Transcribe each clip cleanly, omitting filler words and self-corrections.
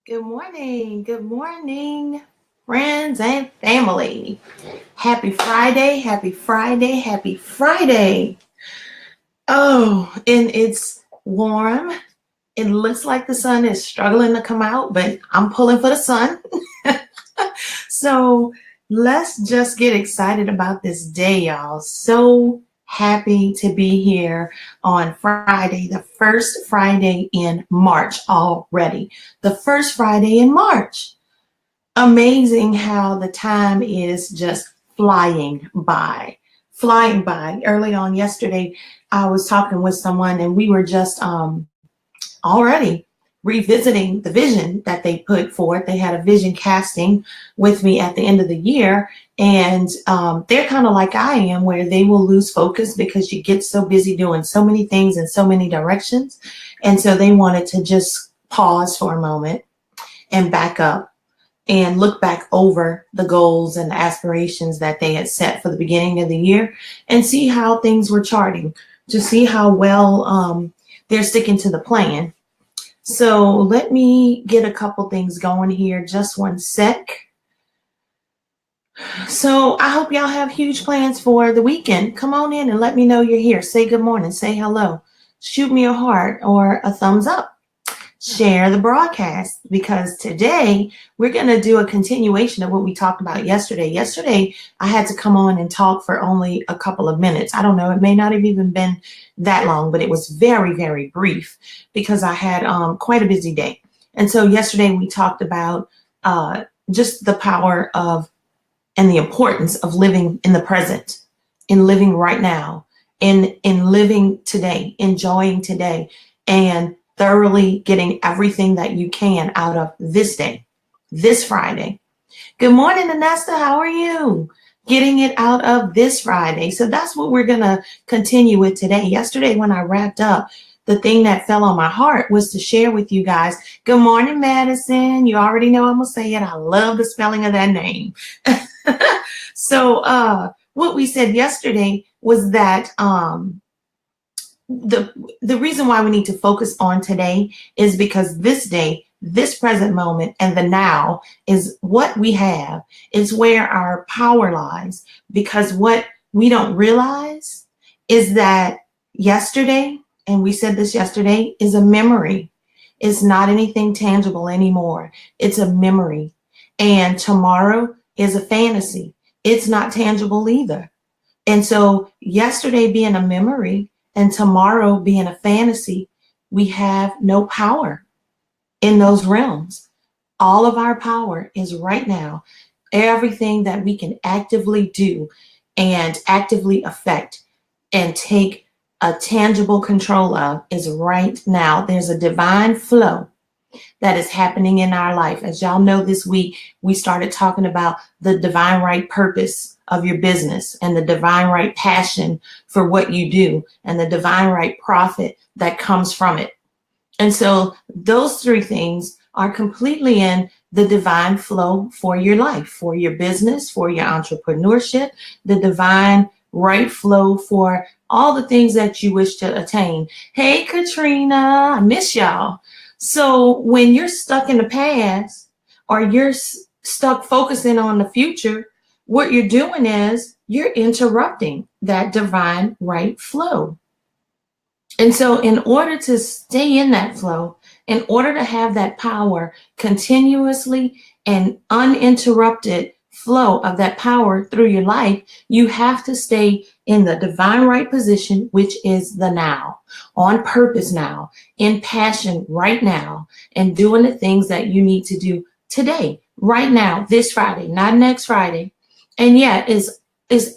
Good morning, friends and family. Happy Friday, happy Friday, happy Friday. Oh, and it's warm. It looks like the sun is struggling to come out, but I'm pulling for the sun. So let's just get excited about this day, y'all. So happy to be here on Friday, the first Friday in March already. The first Friday in March. Amazing how the time is just flying by. Flying by. Early on yesterday, I was talking with someone and we were just already revisiting the vision that they put forth. They had a vision casting with me at the end of the year, and they're kind of like I am, where they will lose focus because you get so busy doing so many things in so many directions. And so they wanted to just pause for a moment and back up and look back over the goals and the aspirations that they had set for the beginning of the year and see how things were charting, to see how well they're sticking to the plan. So let me get a couple things going here. Just one sec. So I hope y'all have huge plans for the weekend. Come on in and let me know you're here. Say good morning. Say hello. Shoot me a heart or a thumbs up. Share the broadcast, because today we're going to do a continuation of what we talked about yesterday. Yesterday, I had to come on and talk for only a couple of minutes. I don't know. It may not have even been that long, but it was very, very brief because I had quite a busy day. And so yesterday we talked about just the power of and the importance of living in the present, in living right now, in living today, enjoying today, and thoroughly getting everything that you can out of this day, this Friday. Good morning, Anesta. How are you? Getting it out of this Friday. So that's what we're going to continue with today. Yesterday, when I wrapped up, the thing that fell on my heart was to share with you guys. Good morning, Madison. You already know I'm going to say it. I love the spelling of that name. So what we said yesterday was that the reason why we need to focus on today is because this day, this present moment, and the now is what we have. It's where our power lies, because what we don't realize is that yesterday, and we said this yesterday, is a memory. It's not anything tangible anymore. It's a memory. And tomorrow is a fantasy. It's not tangible either. And so yesterday being a memory and tomorrow being a fantasy, we have no power in those realms. All of our power is right now. Everything that we can actively do and actively affect and take a tangible control of is right now. There's a divine flow that is happening in our life. As y'all know, this week we started talking about the divine right purpose of your business and the divine right passion for what you do and the divine right profit that comes from it. And so those three things are completely in the divine flow for your life, for your business, for your entrepreneurship, the divine right flow for all the things that you wish to attain. Hey, Katrina, I miss y'all. So when you're stuck in the past or you're stuck focusing on the future, what you're doing is you're interrupting that divine right flow. And so in order to stay in that flow, in order to have that power continuously and uninterrupted flow of that power through your life, you have to stay in the divine right position, which is the now, on purpose now, in passion right now, and doing the things that you need to do today, right now, this Friday, not next Friday. And yet is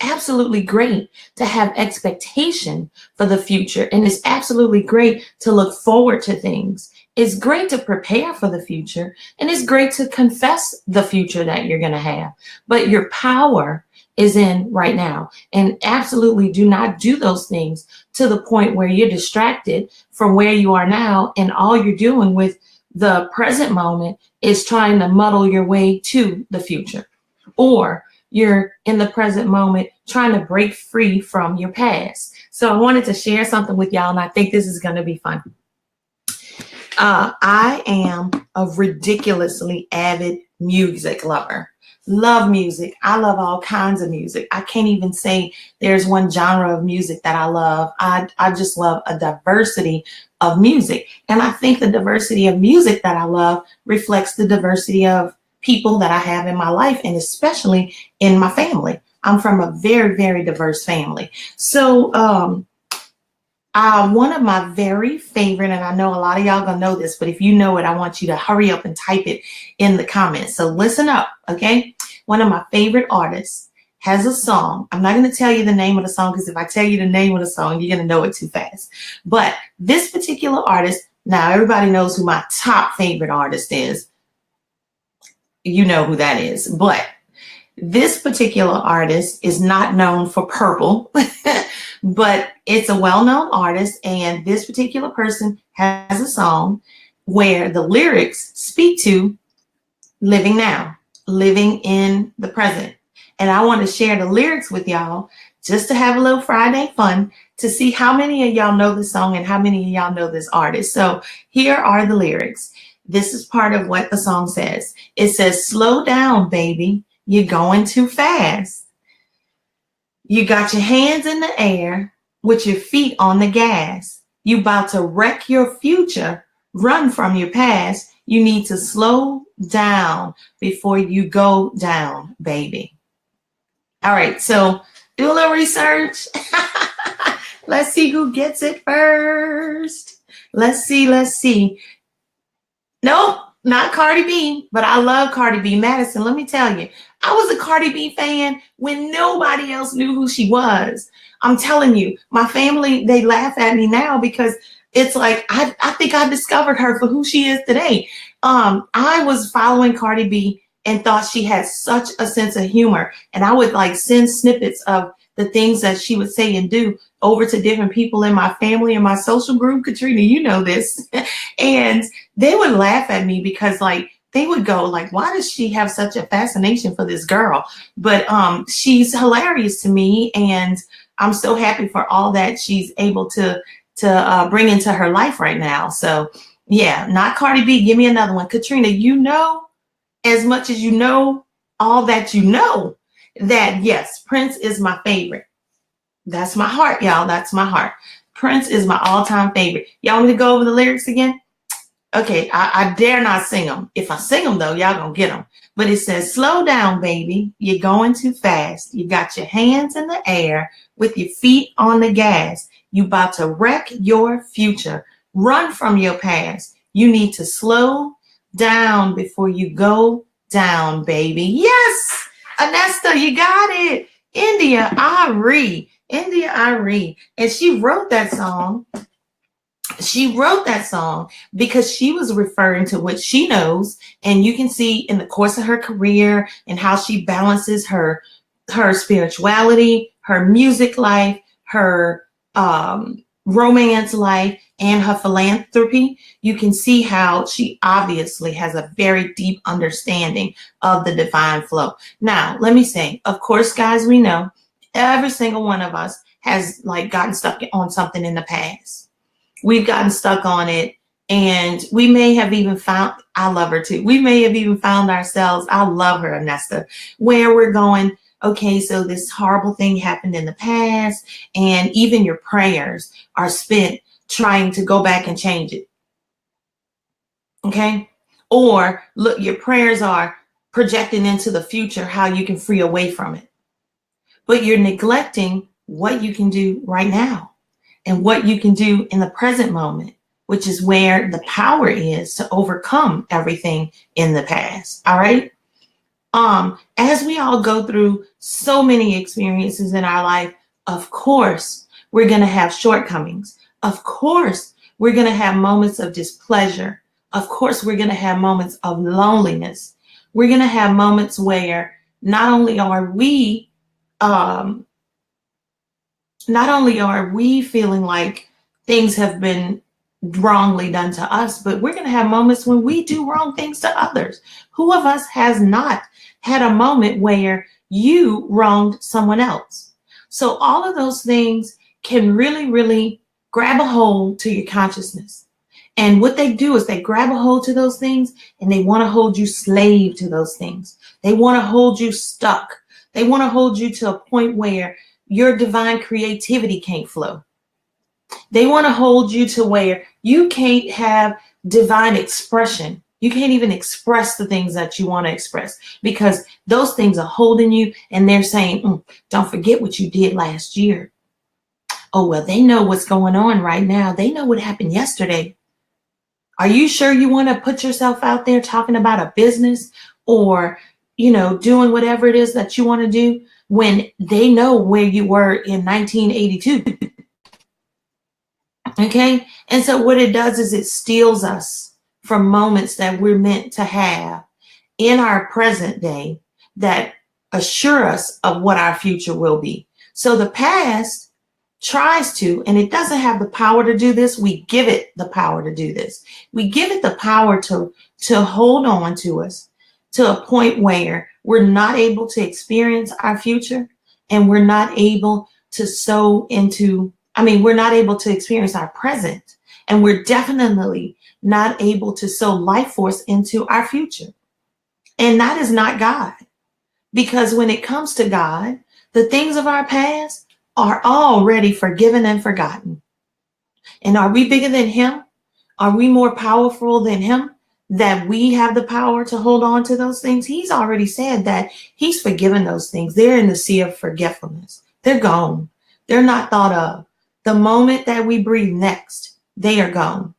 absolutely great to have expectation for the future. And it's absolutely great to look forward to things. It's great to prepare for the future, and it's great to confess the future that you're going to have. But your power is in right now. And absolutely do not do those things to the point where you're distracted from where you are now, and all you're doing with the present moment is trying to muddle your way to the future. Or you're in the present moment trying to break free from your past. So I wanted to share something with y'all, and I think this is going to be fun. I am a ridiculously avid music lover. Love music. I love all kinds of music. I can't even say there's one genre of music that I love. I just love a diversity of music. And I think the diversity of music that I love reflects the diversity of people that I have in my life, and especially in my family. I'm from a very, very diverse family. So, one of my very favorite, and I know a lot of y'all gonna know this, but if you know it, I want you to hurry up and type it in the comments. So listen up, okay? One of my favorite artists has a song. I'm not gonna tell you the name of the song, because if I tell you the name of the song, you're gonna know it too fast. But this particular artist, now everybody knows who my top favorite artist is. You know who that is. But this particular artist is not known for purple, but it's a well-known artist. And this particular person has a song where the lyrics speak to living now, living in the present. And I want to share the lyrics with y'all just to have a little Friday fun, to see how many of y'all know this song and how many of y'all know this artist. So here are the lyrics. This is part of what the song says. It says, slow down, baby. You're going too fast. You got your hands in the air with your feet on the gas. You about to wreck your future. Run from your past. You need to slow down before you go down, baby. All right, so do a little research. Let's see who gets it first. Let's see. Nope, not Cardi B, but I love Cardi B. Madison, let me tell you, I was a Cardi B fan when nobody else knew who she was. I'm telling you, my family, they laugh at me now because it's like, I think I discovered her for who she is today. I was following Cardi B and thought she had such a sense of humor. And I would like send snippets of the things that she would say and do over to different people in my family and my social group. Katrina, you know this. And they would laugh at me because like, they would go like, why does she have such a fascination for this girl? But she's hilarious to me. And I'm so happy for all that she's able to bring into her life right now. So yeah, not Cardi B. Give me another one. Katrina, you know, as much as you know, all that you know, that yes, Prince is my favorite. That's my heart, y'all. That's my heart. Prince is my all-time favorite. Y'all want me to go over the lyrics again? Okay, I dare not sing them. If I sing them, though, y'all gonna get them. But it says, slow down, baby. You're going too fast. You got your hands in the air with your feet on the gas. You about to wreck your future. Run from your past. You need to slow down before you go down, baby. Yes, Anesta, you got it. India Ari. And she wrote that song. She wrote that song because she was referring to what she knows. And you can see in the course of her career and how she balances her spirituality, her music life, her romance life, and her philanthropy. You can see how she obviously has a very deep understanding of the divine flow. Now, let me say, of course, guys, we know every single one of us has like gotten stuck on something in the past. We've gotten stuck on it, and we may have even found, I love her too. We may have even found ourselves, I love her, Anesta, where we're going, okay, so this horrible thing happened in the past, and even your prayers are spent trying to go back and change it. Okay? Or look, your prayers are projecting into the future how you can free away from it. But you're neglecting what you can do right now and what you can do in the present moment, which is where the power is to overcome everything in the past. All right. As we all go through so many experiences in our life, of course, we're going to have shortcomings. Of course, we're going to have moments of displeasure. Of course, we're going to have moments of loneliness. We're going to have moments where not only are we feeling like things have been wrongly done to us, but we're going to have moments when we do wrong things to others. Who of us has not had a moment where you wronged someone else? So all of those things can really, really grab a hold to your consciousness. And what they do is they grab a hold to those things and they want to hold you slave to those things. They want to hold you stuck. They want to hold you to a point where your divine creativity can't flow. They want to hold you to where you can't have divine expression. You can't even express the things that you want to express because those things are holding you and they're saying, don't forget what you did last year. Oh, well, they know what's going on right now. They know what happened yesterday. Are you sure you want to put yourself out there talking about a business or, doing whatever it is that you want to do when they know where you were in 1982? Okay. And so what it does is it steals us from moments that we're meant to have in our present day that assure us of what our future will be. So the past tries to, and it doesn't have the power to do this. We give it the power to do this. We give it the power to hold on to us to a point where we're not able to experience our future and we're not able to we're not able to experience our present, and we're definitely not able to sow life force into our future. And that is not God. Because when it comes to God, the things of our past are already forgiven and forgotten. And are we bigger than Him? Are we more powerful than Him? That we have the power to hold on to those things? He's already said that He's forgiven those things. They're in the sea of forgetfulness. They're gone. They're not thought of. The moment that we breathe next, they are gone.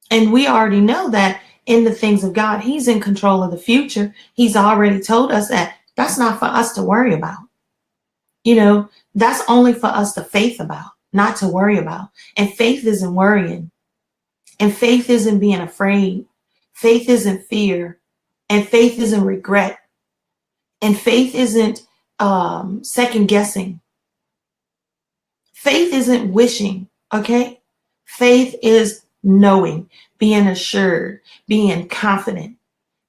And we already know that in the things of God, He's in control of the future. He's already told us that that's not for us to worry about. That's only for us to faith about, not to worry about. And faith isn't worrying. And faith isn't being afraid. Faith isn't fear. And faith isn't regret. And faith isn't second guessing. Faith isn't wishing, okay? Faith is knowing, being assured, being confident,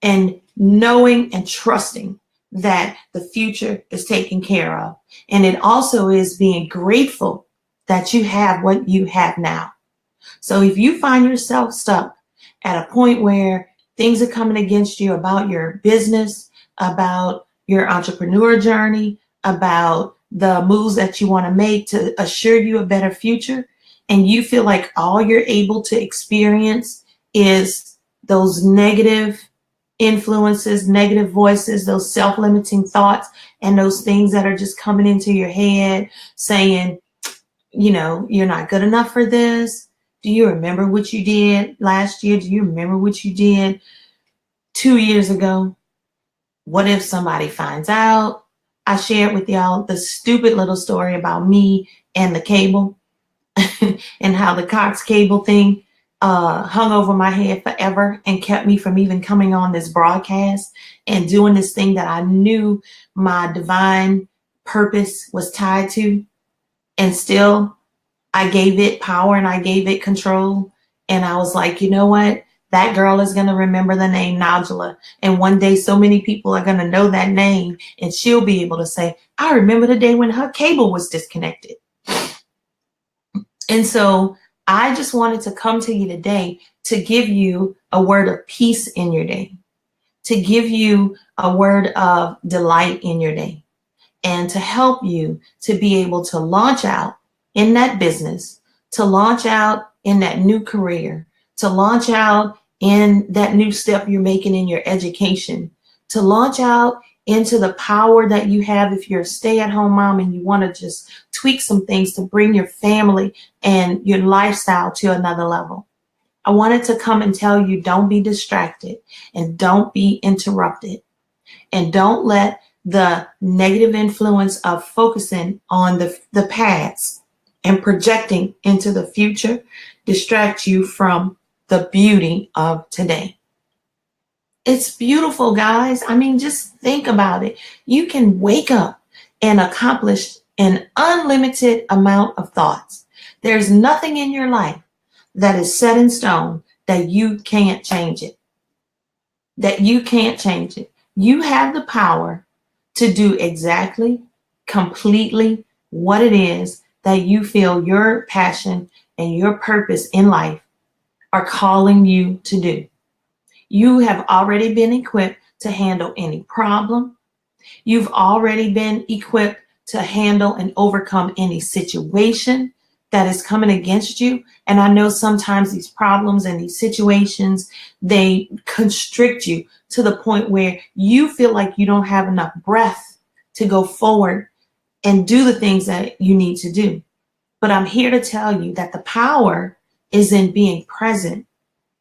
and knowing and trusting that the future is taken care of. And it also is being grateful that you have what you have now. So if you find yourself stuck at a point where things are coming against you about your business, about your entrepreneur journey, about the moves that you want to make to assure you a better future, and you feel like all you're able to experience is those negative influences, negative voices, those self-limiting thoughts, and those things that are just coming into your head saying, you're not good enough for this. Do you remember what you did last year? Do you remember what you did 2 years ago? What if somebody finds out? I shared with y'all the stupid little story about me and the cable and how the Cox cable thing hung over my head forever and kept me from even coming on this broadcast and doing this thing that I knew my divine purpose was tied to. And still, I gave it power and I gave it control. And I was like, you know what? That girl is going to remember the name Nodula. And one day, so many people are going to know that name. And she'll be able to say, I remember the day when her cable was disconnected. And so I just wanted to come to you today to give you a word of peace in your day, to give you a word of delight in your day, and to help you to be able to launch out in that business, to launch out in that new career, to launch out in that new step you're making in your education, to launch out into the power that you have if you're a stay-at-home mom and you want to just tweak some things to bring your family and your lifestyle to another level. I wanted to come and tell you, don't be distracted and don't be interrupted, and don't let the negative influence of focusing on the past and projecting into the future distract you from the beauty of today. It's beautiful, guys. I mean, just think about it. You can wake up and accomplish an unlimited amount of thoughts. There's nothing in your life that is set in stone that you can't change it. That you can't change it. You have the power to do exactly, completely what it is that you feel your passion and your purpose in life are calling you to do. You have already been equipped to handle any problem. You've already been equipped to handle and overcome any situation that is coming against you. And I know sometimes these problems and these situations, they constrict you to the point where you feel like you don't have enough breath to go forward and do the things that you need to do. But I'm here to tell you that the power is in being present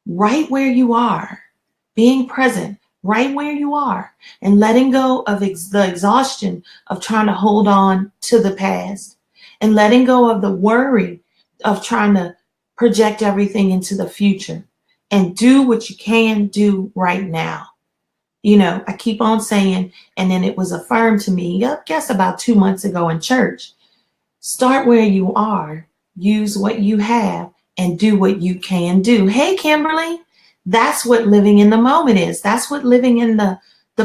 right where you are, being present right where you are, and letting go of the exhaustion of trying to hold on to the past, and letting go of the worry of trying to project everything into the future, and do what you can do right now. You know, I keep on saying, and then it was affirmed to me, I guess about 2 months ago in church, start where you are, use what you have, and do what you can do. Hey, Kimberly, that's what living in the moment is. That's what living in the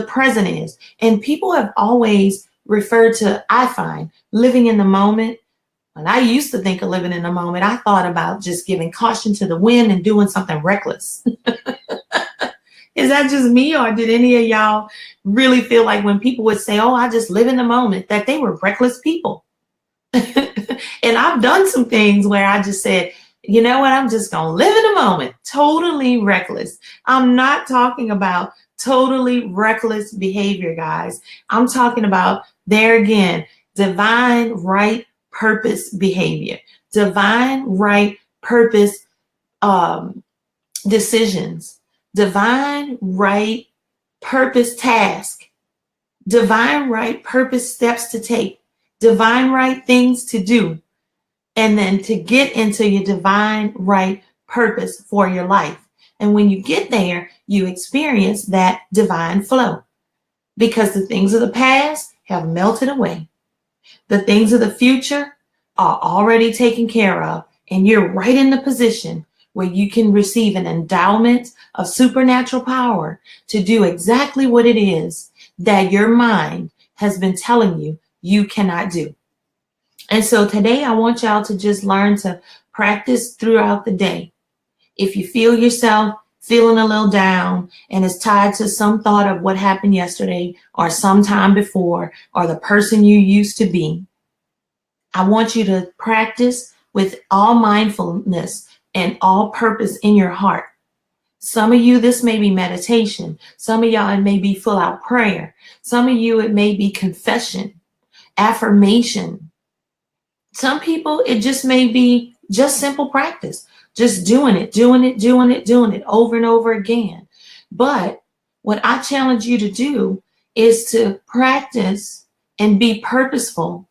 present is. And people have always referred to, I find, living in the moment. When I used to think of living in the moment, I thought about just giving caution to the wind and doing something reckless. Is that just me, or did any of y'all really feel like when people would say, oh, I just live in the moment, that they were reckless people? And I've done some things where I just said, you know what, I'm just going to live in the moment, totally reckless. I'm not talking about totally reckless behavior, guys. I'm talking about, there again, divine right purpose behavior, divine right purpose decisions, divine right purpose task, divine right purpose steps to take, divine right things to do, and then to get into your divine right purpose for your life. And when you get there, you experience that divine flow, because the things of the past have melted away. The things of the future are already taken care of, and you're right in the position where you can receive an endowment of supernatural power to do exactly what it is that your mind has been telling you you cannot do. And so today I want y'all to just learn to practice throughout the day. If you feel yourself feeling a little down and it's tied to some thought of what happened yesterday or sometime before or the person you used to be, I want you to practice with all mindfulness and all purpose in your heart. Some of you, this may be meditation. Some of y'all, it may be full out prayer. Some of you, it may be confession, affirmation. Some people, it just may be just simple practice, just doing it over and over again. But what I challenge you to do is to practice and be purposeful,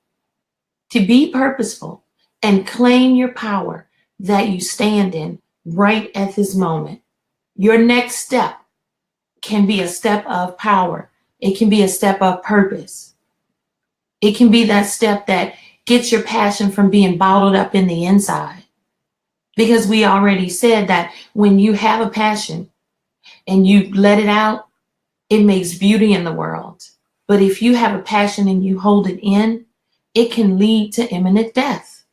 and claim your power that you stand in right at this moment. Your next step can be a step of power. It can be a step of purpose. It can be that step that gets your passion from being bottled up in the inside. Because we already said that when you have a passion and you let it out, it makes beauty in the world. But if you have a passion and you hold it in, it can lead to imminent death.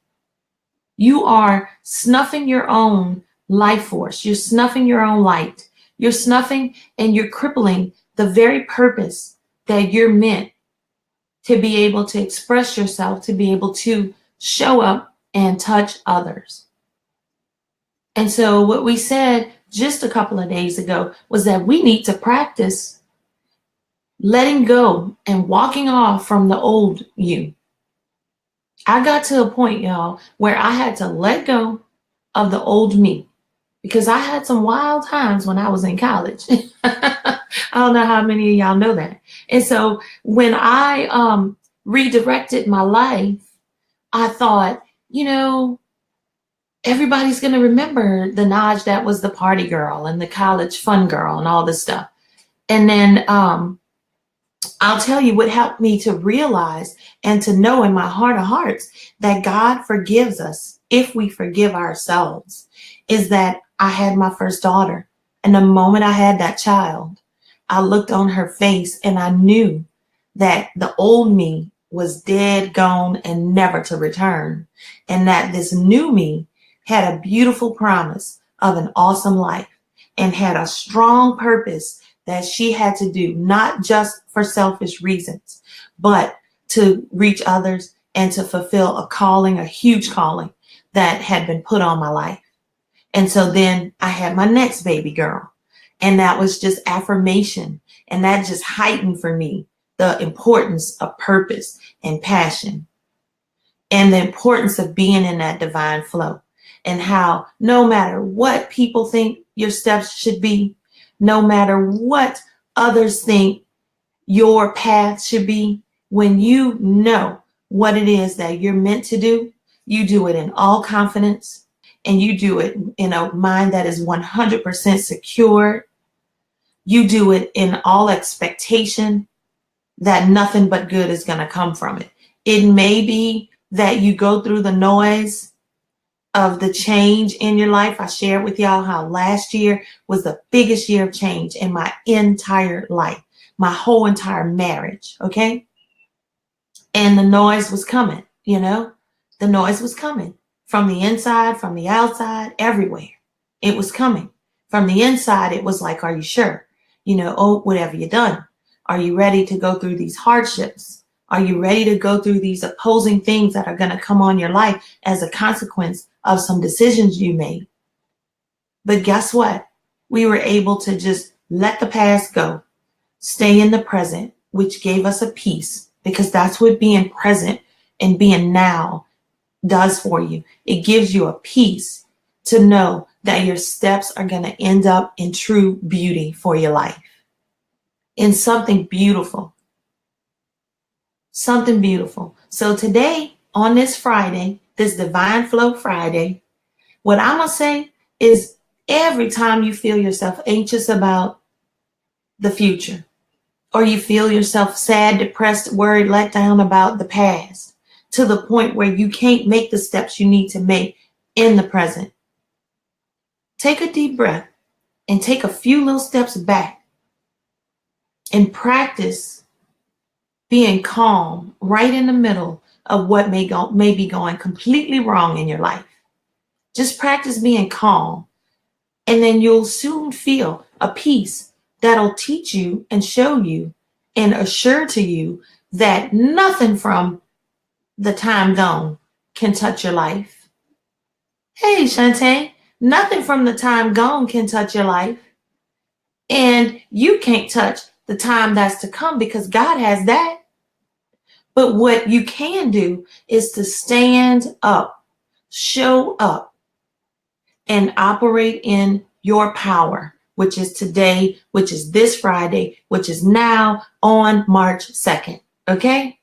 You are snuffing your own life force. You're snuffing your own light. You're snuffing and you're crippling the very purpose that you're meant to be able to express yourself, to be able to show up and touch others. And so what we said just a couple of days ago was that we need to practice letting go and walking off from the old you. I got to a point, y'all, where I had to let go of the old me, because I had some wild times when I was in college. I don't know how many of y'all know that. And so when I redirected my life, I thought, you know, everybody's going to remember the Naj that was the party girl and the college fun girl and all this stuff. And then I'll tell you what helped me to realize and to know in my heart of hearts that God forgives us if we forgive ourselves, is that I had my first daughter. And the moment I had that child, I looked on her face and I knew that the old me was dead, gone, and never to return. And that this new me had a beautiful promise of an awesome life and had a strong purpose that she had to do, not just for selfish reasons, but to reach others and to fulfill a calling, a huge calling that had been put on my life. And so then I had my next baby girl, and that was just affirmation. And that just heightened for me the importance of purpose and passion and the importance of being in that divine flow, and how no matter what people think your steps should be, no matter what others think your path should be, when you know what it is that you're meant to do, you do it in all confidence, and you do it in a mind that is 100% secure. You do it in all expectation that nothing but good is going to come from it. It may be that you go through the noise of the change in your life. I shared with y'all how last year was the biggest year of change in my entire life, my whole entire marriage, okay? And the noise was coming, the noise was coming from the inside, from the outside, everywhere. It was coming. From the inside, it was like, are you sure? Oh, whatever you done? Are you ready to go through these hardships? Are you ready to go through these opposing things that are going to come on your life as a consequence of some decisions you made? But guess what? We were able to just let the past go, stay in the present, which gave us a peace, because that's what being present and being now does for you. It gives you a peace to know that your steps are going to end up in true beauty for your life, in something beautiful. Something beautiful. So today, on this Friday, this Divine Flow Friday, what I'm going to say is, every time you feel yourself anxious about the future, or you feel yourself sad, depressed, worried, let down about the past, to the point where you can't make the steps you need to make in the present, take a deep breath and take a few little steps back and practice being calm right in the middle of what may be going completely wrong in your life. Just practice being calm, and then you'll soon feel a peace that'll teach you and show you and assure to you that nothing from the time gone can touch your life. Hey, Shantae, nothing from the time gone can touch your life. And you can't touch the time that's to come, because God has that. But what you can do is to stand up, show up, and operate in your power, which is today, which is this Friday, which is now on March 2nd. Okay?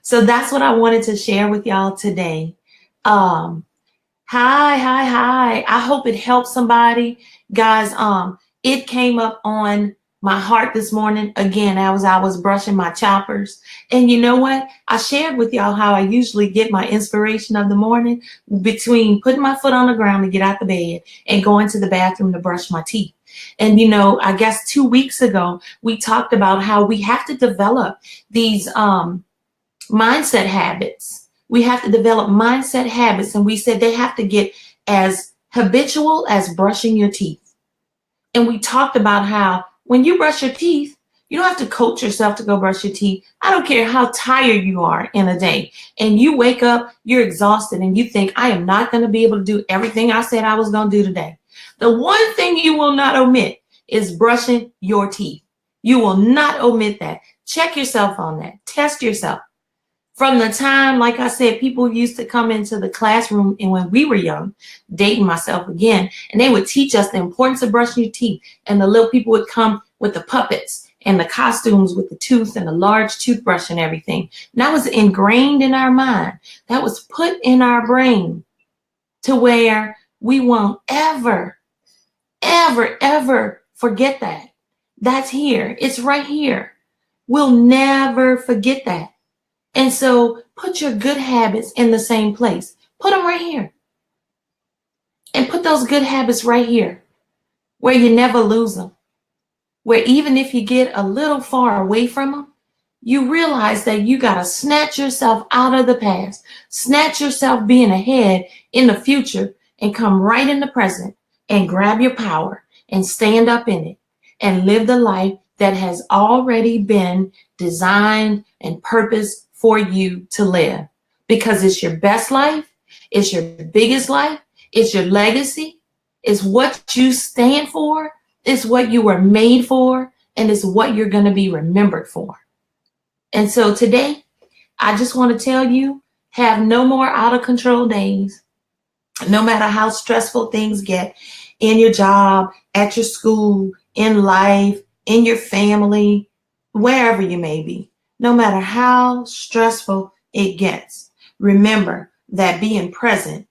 So that's what I wanted to share with y'all today. Hi. I hope it helps somebody. Guys, it came up on my heart this morning, again, as I was brushing my choppers. And you know what? I shared with y'all how I usually get my inspiration of the morning between putting my foot on the ground to get out the bed and going to the bathroom to brush my teeth. And, I guess 2 weeks ago, we talked about how we have to develop these mindset habits. We have to develop mindset habits. And we said they have to get as habitual as brushing your teeth. And we talked about how when you brush your teeth, you don't have to coach yourself to go brush your teeth. I don't care how tired you are in a day. And you wake up, you're exhausted, and you think, I am not going to be able to do everything I said I was going to do today. The one thing you will not omit is brushing your teeth. You will not omit that. Check yourself on that. Test yourself. From the time, like I said, people used to come into the classroom, and when we were young, dating myself again, and they would teach us the importance of brushing your teeth. And the little people would come with the puppets and the costumes with the tooth and the large toothbrush and everything. And that was ingrained in our mind. That was put in our brain to where we won't ever, ever, ever forget that. That's here. It's right here. We'll never forget that. And so put your good habits in the same place. Put them right here. And put those good habits right here, where you never lose them. Where even if you get a little far away from them, you realize that you got to snatch yourself out of the past, snatch yourself being ahead in the future, and come right in the present, and grab your power and stand up in it and live the life that has already been designed and purposed for you to live, because it's your best life, it's your biggest life, it's your legacy, it's what you stand for, it's what you were made for, and it's what you're going to be remembered for. And so today, I just want to tell you, have no more out of control days. No matter how stressful things get in your job, at your school, in life, in your family, wherever you may be, no matter how stressful it gets, remember that being present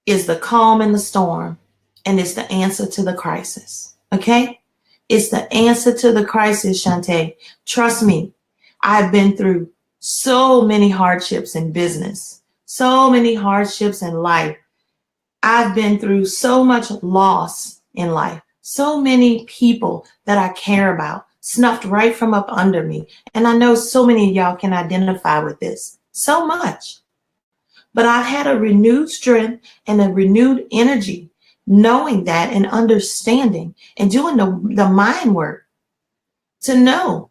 is the calm in the storm, and it's the answer to the crisis. Okay? It's the answer to the crisis, Shantae. Trust me, I've been through so many hardships in business, so many hardships in life. I've been through so much loss in life, so many people that I care about snuffed right from up under me. And I know so many of y'all can identify with this so much. But I've had a renewed strength and a renewed energy, knowing that and understanding and doing the mind work to know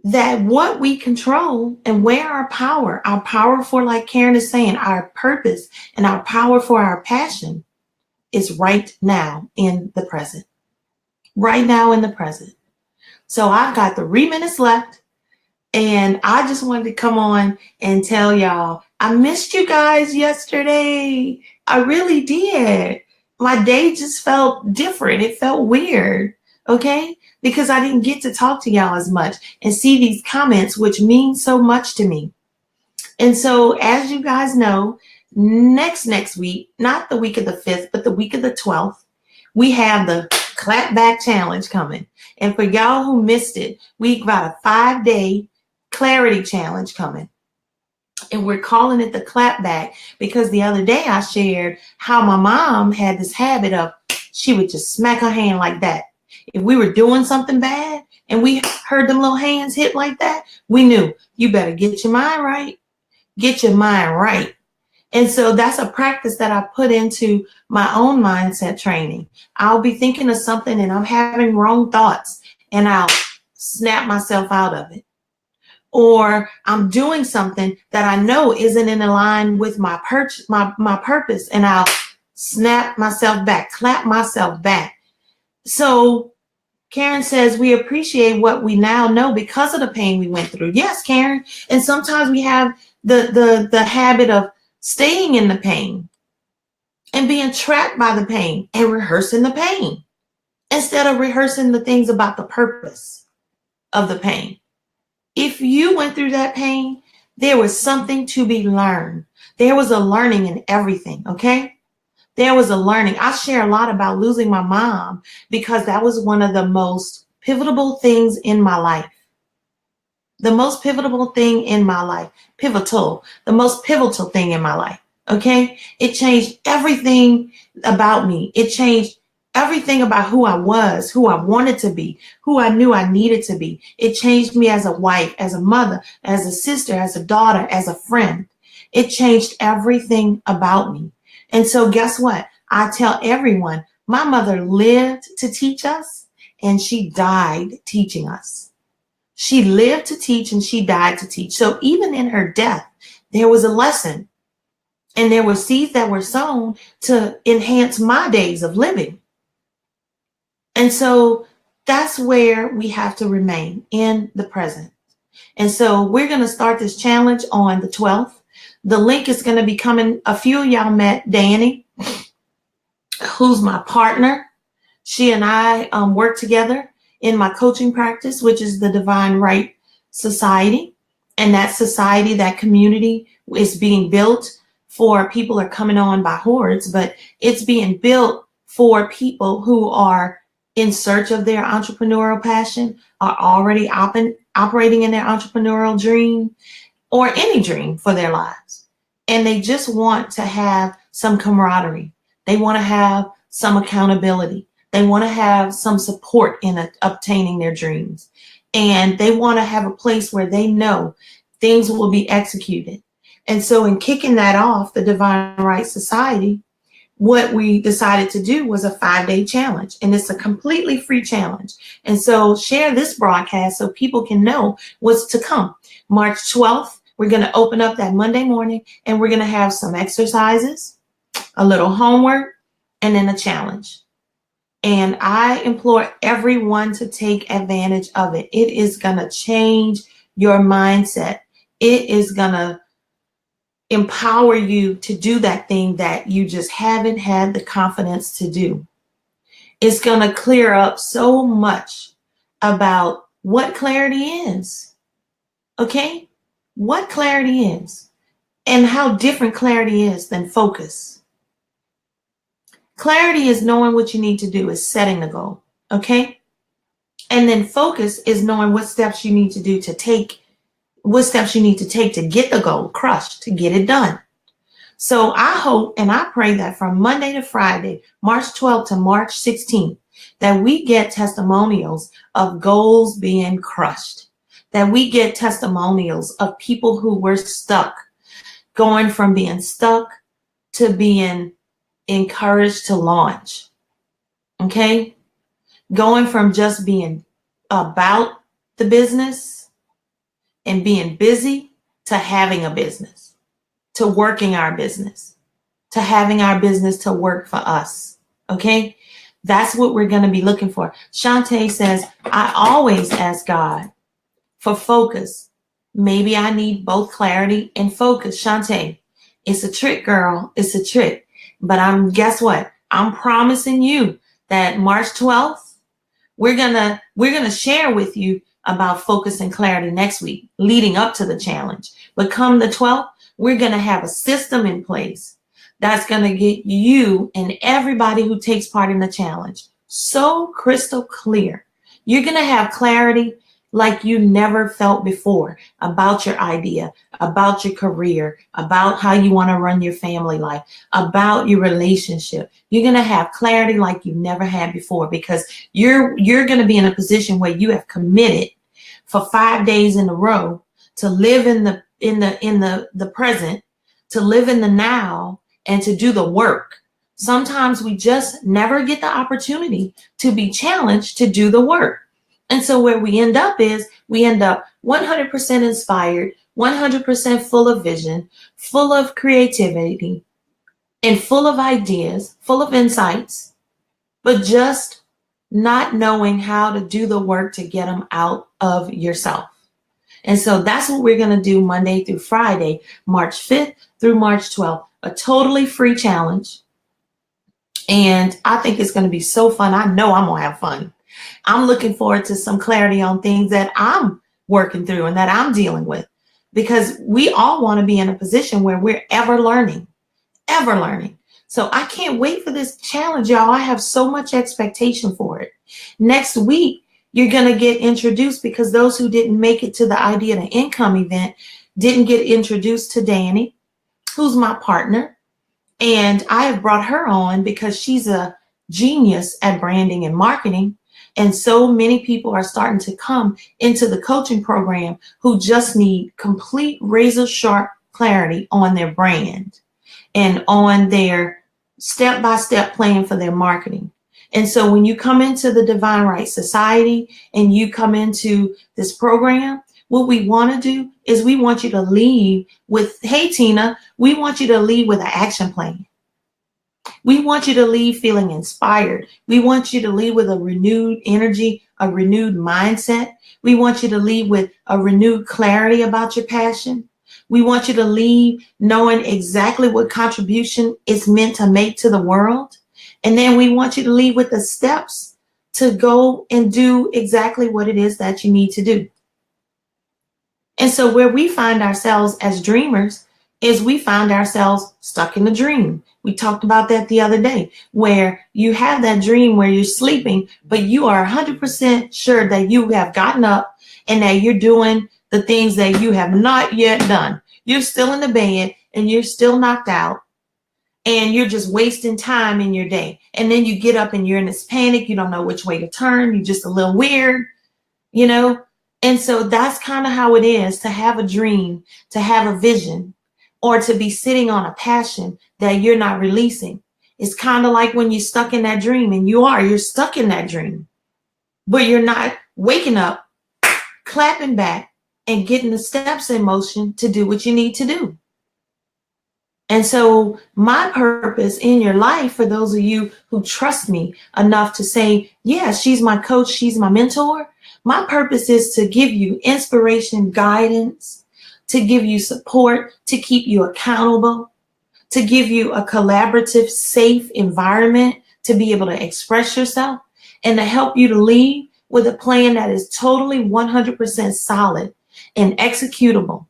that what we control and where our power for, like Karen is saying, our purpose and our power for our passion is right now in the present. Right now in the present. So I've got 3 minutes left, and I just wanted to come on and tell y'all, I missed you guys yesterday. I really did. My day just felt different. It felt weird. Okay? Because I didn't get to talk to y'all as much and see these comments, which mean so much to me. And so, as you guys know, next week, not the week of the 5th, but the week of the 12th, we have the Clapback Challenge coming. And for y'all who missed it, we've got a 5-day clarity challenge coming. And we're calling it the Clapback because the other day I shared how my mom had this habit of, she would just smack her hand like that. If we were doing something bad and we heard them little hands hit like that, we knew you better get your mind right. Get your mind right. And so that's a practice that I put into my own mindset training. I'll be thinking of something and I'm having wrong thoughts and I'll snap myself out of it. Or I'm doing something that I know isn't in line with my purpose, and I'll snap myself back, clap myself back. So Karen says, we appreciate what we now know because of the pain we went through. Yes, Karen. And sometimes we have the habit of staying in the pain and being trapped by the pain and rehearsing the pain instead of rehearsing the things about the purpose of the pain. If you went through that pain, there was something to be learned. There was a learning in everything, okay? There was a learning. I share a lot about losing my mom because that was one of the most pivotal things in my life. The most pivotal thing in my life. The most pivotal thing in my life, okay? It changed everything about me. It changed everything about who I was, who I wanted to be, who I knew I needed to be. It changed me as a wife, as a mother, as a sister, as a daughter, as a friend. It changed everything about me. And so guess what? I tell everyone, my mother lived to teach us and she died teaching us. She lived to teach and she died to teach. So even in her death, there was a lesson and there were seeds that were sown to enhance my days of living. And so that's where we have to remain, in the present. And so we're going to start this challenge on the 12th. The link is going to be coming. A few of y'all met Danny, who's my partner. She and I work together in my coaching practice, which is the Divine Right Society. And that society, that community is being built for people who are coming on by hordes, but it's being built for people who are in search of their entrepreneurial passion, are already operating in their entrepreneurial dream or any dream for their lives. And they just want to have some camaraderie. They want to have some accountability. They want to have some support in obtaining their dreams. And they want to have a place where they know things will be executed. And so in kicking that off, the Divine Right Society, what we decided to do was a 5-day challenge, and it's a completely free challenge. And so share this broadcast so people can know what's to come. March 12th, we're going to open up that Monday morning, and we're going to have some exercises, a little homework, and then a challenge. And I implore everyone to take advantage of it. It is going to change your mindset. It is going to empower you to do that thing that you just haven't had the confidence to do. It's going to clear up so much about what clarity is. Okay? What clarity is and how different clarity is than focus. Clarity is knowing what you need to do, is setting the goal. Okay? And then focus is knowing what steps you need to do to take, what steps you need to take to get the goal crushed, to get it done. So I hope and I pray that from Monday to Friday, March 12th to March 16th, that we get testimonials of goals being crushed, that we get testimonials of people who were stuck, going from being stuck to being encouraged to launch. Okay? Going from just being about the business and being busy to having a business, to working our business, to having our business to work for us. Okay? That's what we're going to be looking for. Shantae says, I always ask God for focus. Maybe I need both clarity and focus. Shantae, it's a trick, girl. It's a trick. But guess what? I'm promising you that March 12th, we're gonna share with you about focus and clarity next week, leading up to the challenge. But come the 12th, we're gonna have a system in place that's gonna get you and everybody who takes part in the challenge so crystal clear. You're gonna have clarity like you never felt before about your idea, about your career, about how you want to run your family life, about your relationship. You're going to have clarity like you've never had before, because you're going to be in a position where you have committed for 5 days in a row to live in the present, to live in the now, and to do the work. Sometimes we just never get the opportunity to be challenged to do the work. And so where we end up 100% inspired, 100% full of vision, full of creativity, and full of ideas, full of insights, but just not knowing how to do the work to get them out of yourself. And so that's what we're going to do Monday through Friday, March 5th through March 12th, a totally free challenge. And I think it's going to be so fun. I know I'm going to have fun. I'm looking forward to some clarity on things that I'm working through and that I'm dealing with, because we all want to be in a position where we're ever learning, ever learning. So I can't wait for this challenge, y'all. I have so much expectation for it. Next week, you're going to get introduced, because those who didn't make it to the Idea to Income event didn't get introduced to Danny, who's my partner. And I have brought her on because she's a genius at branding and marketing. And so many people are starting to come into the coaching program who just need complete razor sharp clarity on their brand and on their step-by-step plan for their marketing. And so when you come into the Divine Right Society and you come into this program, what we want to do is we want you to leave with, hey, Tina, we want you to leave with an action plan. We want you to leave feeling inspired. We want you to leave with a renewed energy, a renewed mindset. We want you to leave with a renewed clarity about your passion. We want you to leave knowing exactly what contribution it's meant to make to the world. And then we want you to leave with the steps to go and do exactly what it is that you need to do. And so where we find ourselves as dreamers is we find ourselves stuck in a dream. We talked about that the other day, where you have that dream where you're sleeping, but you are 100% sure that you have gotten up and that you're doing the things that you have not yet done. You're still in the bed and you're still knocked out and you're just wasting time in your day. And then you get up and you're in this panic. You don't know which way to turn. You're just a little weird, you know? And so that's kind of how it is to have a dream, to have a vision, or to be sitting on a passion that you're not releasing. It's kind of like when you're stuck in that dream, and you're stuck in that dream, but you're not waking up, clapping back, and getting the steps in motion to do what you need to do. And so my purpose in your life, for those of you who trust me enough to say, yeah, she's my coach, she's my mentor, my purpose is to give you inspiration, guidance, to give you support, to keep you accountable, to give you a collaborative, safe environment to be able to express yourself, and to help you to lead with a plan that is totally 100% solid and executable,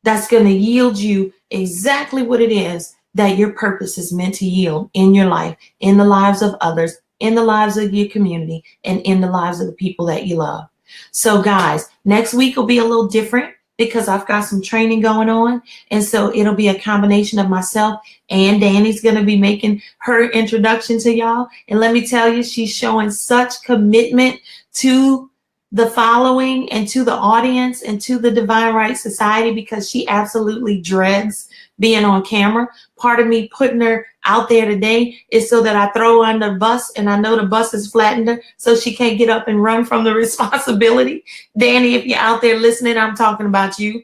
that's going to yield you exactly what it is that your purpose is meant to yield in your life, in the lives of others, in the lives of your community, and in the lives of the people that you love. So guys, next week will be a little different because I've got some training going on. And so it'll be a combination of myself, and Danny's going to be making her introduction to y'all. And let me tell you, she's showing such commitment to the following and to the audience and to the Divine Right Society, because she absolutely dreads being on camera. Part of me putting her out there today is so that I throw her under the bus, and I know the bus has flattened her, so she can't get up and run from the responsibility. Danny, if you're out there listening, I'm talking about you.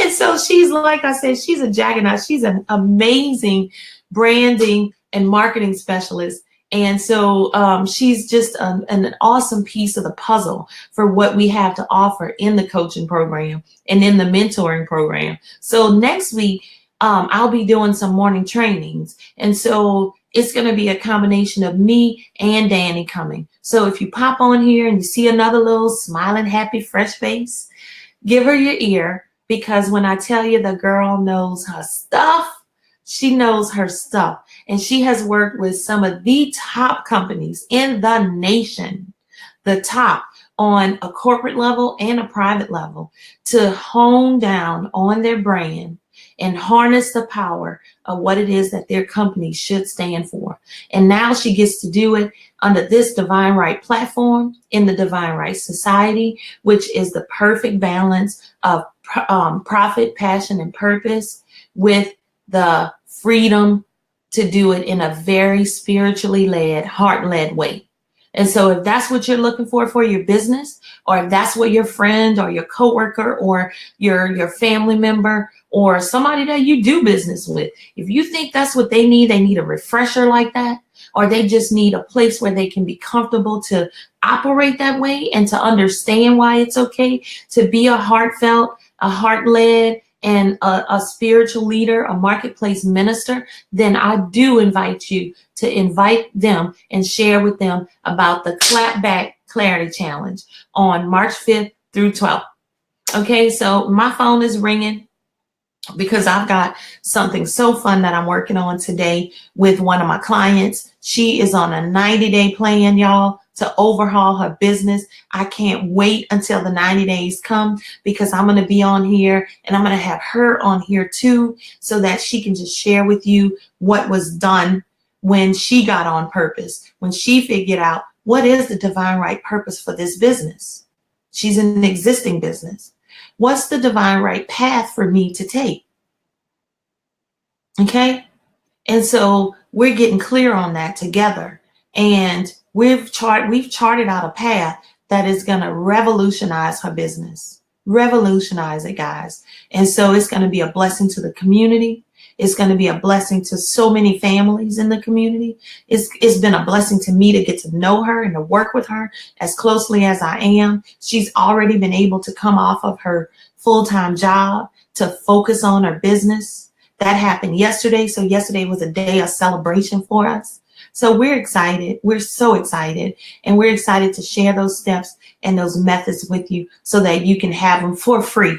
And so she's, like I said, she's a juggernaut. She's an amazing branding and marketing specialist. And so she's just an awesome piece of the puzzle for what we have to offer in the coaching program and in the mentoring program. So next week, I'll be doing some morning trainings. And so it's going to be a combination of me and Danny coming. So if you pop on here and you see another little smiling, happy, fresh face, give her your ear, because when I tell you the girl knows her stuff, she knows her stuff. And she has worked with some of the top companies in the nation, the top on a corporate level and a private level, to hone down on their brand and harness the power of what it is that their company should stand for. And now she gets to do it under this Divine Right platform in the Divine Right Society, which is the perfect balance of profit, passion, and purpose, with the freedom to do it in a very spiritually led, heart-led way. And so if that's what you're looking for your business, or if that's what your friend or your coworker or your family member or somebody that you do business with, if you think that's what they need a refresher like that, or they just need a place where they can be comfortable to operate that way and to understand why it's okay to be a heartfelt, a heart-led, and a spiritual leader, a marketplace minister, then I do invite you to invite them and share with them about the Clapback Clarity Challenge on March 5th through 12th. Okay, so my phone is ringing because I've got something so fun that I'm working on today with one of my clients. She is on a 90-day plan, y'all, to overhaul her business. I can't wait until the 90 days come, because I'm going to be on here and I'm going to have her on here too, so that she can just share with you what was done when she got on purpose, when she figured out what is the divine right purpose for this business. She's an existing business. What's the divine right path for me to take? Okay. And so we're getting clear on that together. And we've charted out a path that is going to revolutionize her business. Revolutionize it, guys. And so it's going to be a blessing to the community. It's going to be a blessing to so many families in the community. It's been a blessing to me to get to know her and to work with her as closely as I am. She's already been able to come off of her full-time job to focus on her business. That happened yesterday. So yesterday was a day of celebration for us. So we're excited. We're so excited. And we're excited to share those steps and those methods with you so that you can have them for free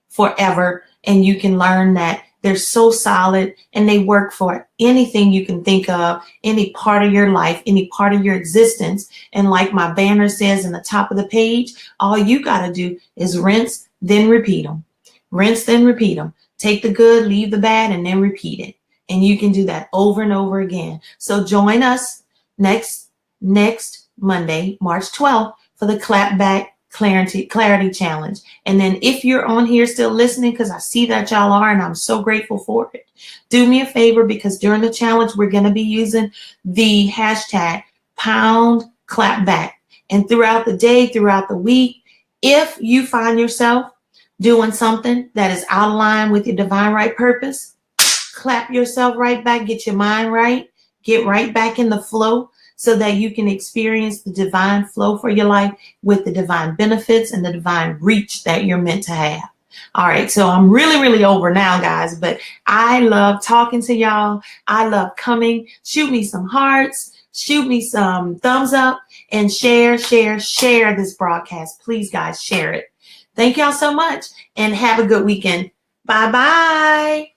forever. And you can learn that they're so solid and they work for anything you can think of, any part of your life, any part of your existence. And like my banner says in the top of the page, all you got to do is rinse, then repeat them. Rinse, then repeat them. Take the good, leave the bad, and then repeat it. And you can do that over and over again. So join us next Monday, March 12th, for the Clapback clarity challenge. And then if you're on here still listening, because I see that y'all are, and I'm so grateful for it, do me a favor, because during the challenge, we're going to be using the hashtag #PoundClapback. And throughout the day, throughout the week, if you find yourself doing something that is out of line with your divine right purpose, clap yourself right back, get your mind right, get right back in the flow, so that you can experience the divine flow for your life with the divine benefits and the divine reach that you're meant to have. All right, so I'm really, really over now, guys, but I love talking to y'all. I love coming. Shoot me some hearts, shoot me some thumbs up, and share this broadcast. Please, guys, share it. Thank y'all so much, and have a good weekend. Bye-bye.